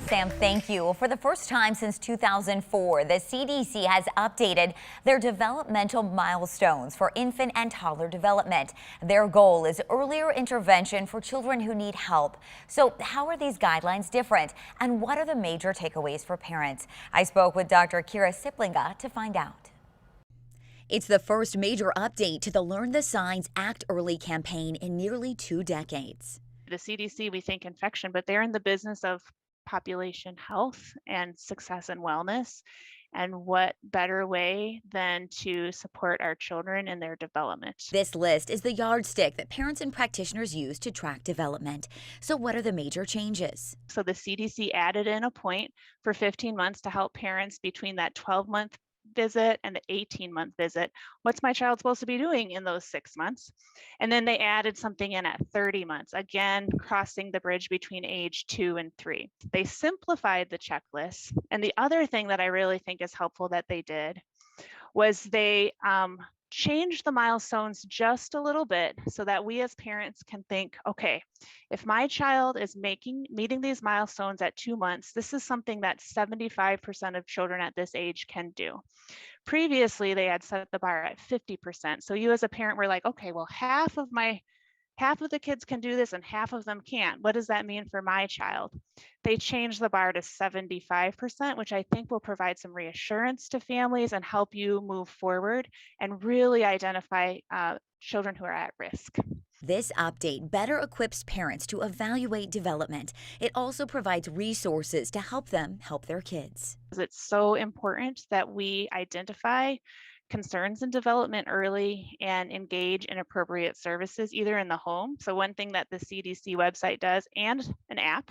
Sam, thank you. For the first time since 2004, the CDC has updated their developmental milestones for infant and toddler development. Their goal is earlier intervention for children who need help. So how are these guidelines different? And what are the major takeaways for parents? I spoke with Dr. Kira Siplinga to find out. It's the first major update to the Learn the Signs, Act Early campaign in nearly 2 decades. The CDC, we think infection, but they're in the business of population health and success and wellness. And what better way than to support our children in their development? This list is the yardstick that parents and practitioners use to track development. So what are the major changes? So the CDC added in a point for 15 months to help parents between that 12-month visit and the 18-month visit. What's my child supposed to be doing in those 6 months? And then they added something in at 30 months, again, crossing the bridge between age 2 and 3. They simplified the checklist. And the other thing that I really think is helpful that they did was they changed the milestones just a little bit so that we as parents can think, okay, if my child is meeting these milestones at 2 months, this is something that 75% of children at this age can do. Previously, they had set the bar at 50%. So you as a parent were like, okay, well, half of the kids can do this and half of them can't. What does that mean for my child? They changed the bar to 75%, which I think will provide some reassurance to families and help you move forward and really identify children who are at risk. This update better equips parents to evaluate development. It also provides resources to help them help their kids. It's so important that we identify concerns in development early and engage in appropriate services either in the home. So one thing that the CDC website does, and an app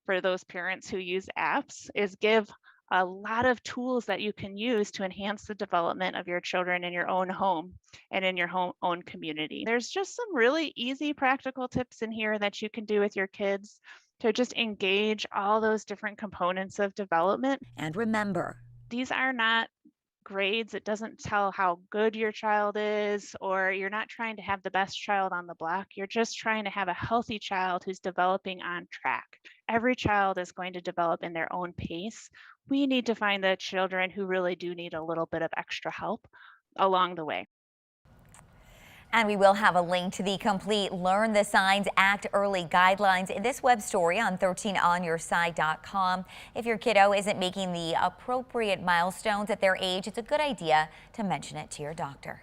for those parents who use apps, is give a lot of tools that you can use to enhance the development of your children in your own home and in your own community. There's just some really easy practical tips in here that you can do with your kids to just engage all those different components of development. And remember, these are not grades. It doesn't tell how good your child is, or you're not trying to have the best child on the block. You're just trying to have a healthy child who's developing on track. Every child is going to develop in their own pace. We need to find the children who really do need a little bit of extra help along the way. And we will have a link to the complete Learn the Signs, Act Early guidelines in this web story on 13onyourside.com. If your kiddo isn't making the appropriate milestones at their age, it's a good idea to mention it to your doctor.